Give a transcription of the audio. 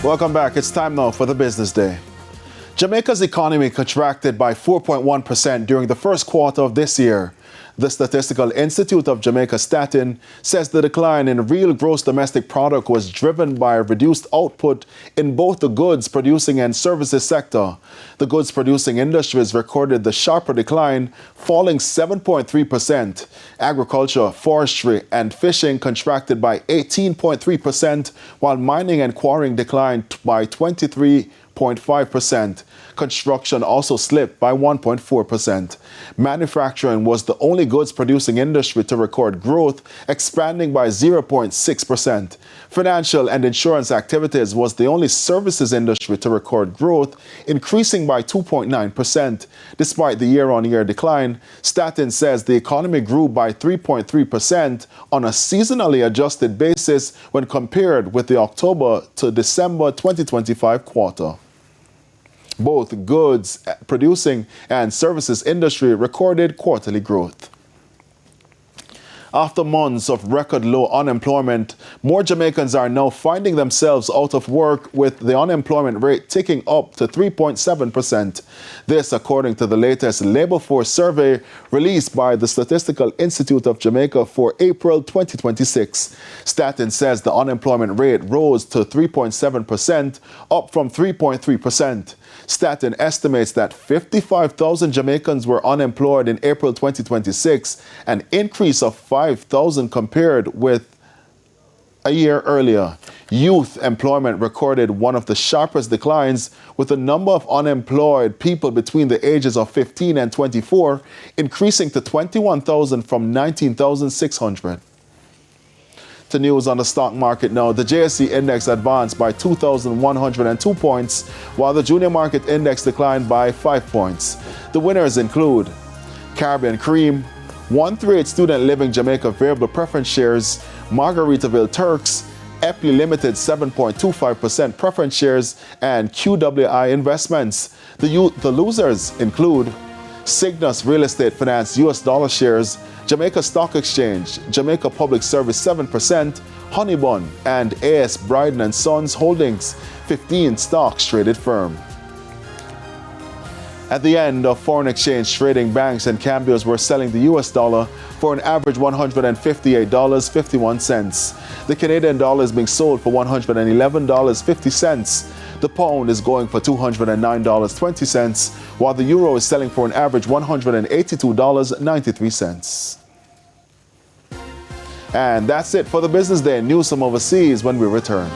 Welcome back. It's time now for the business day. Jamaica's economy contracted by 4.1% during the first quarter of this year. The Statistical Institute of Jamaica, STATIN, says the decline in real gross domestic product was driven by reduced output in both the goods producing and services sector. The goods producing industries recorded the sharper decline, falling 7.3%. Agriculture, forestry, and fishing contracted by 18.3%, while mining and quarrying declined by 23.5%. Construction also slipped by 1.4%. Manufacturing was the only goods producing industry to record growth, expanding by 0.6%. Financial and insurance activities was the only services industry to record growth, increasing by 2.9%. Despite the year-on-year decline, STATIN says the economy grew by 3.3% on a seasonally adjusted basis when compared with the October to December 2025 quarter. Both goods producing and services industry recorded quarterly growth. After months of record low unemployment, more Jamaicans are now finding themselves out of work, with the unemployment rate ticking up to 3.7%. This, according to the latest labor force survey released by the Statistical Institute of Jamaica for April 2026. STATIN says the unemployment rate rose to 3.7%, up from 3.3%. STATIN estimates that 55,000 Jamaicans were unemployed in April 2026, an increase of 5,000 compared with a year earlier. Youth employment recorded one of the sharpest declines, with the number of unemployed people between the ages of 15 and 24 increasing to 21,000 from 19,600. To news on the stock market now. The JSE index advanced by 2,102 points, while the junior market index declined by 5 points. The winners include Caribbean Cream, 138 Student Living Jamaica Variable Preference Shares, Margaritaville Turks, Epley Limited 7.25% preference shares, and QWI Investments. The losers include Cygnus Real Estate Finance US dollar shares, Jamaica Stock Exchange, Jamaica Public Service 7%, Honeybun, and AS Bryden & Sons Holdings, 15 stocks traded firm. At the end of foreign exchange trading, banks and cambios were selling the US dollar for an average $158.51. The Canadian dollar is being sold for $111.50. The pound is going for $209.20, while the euro is selling for an average $182.93. And that's it for the business day. News from overseas when we return.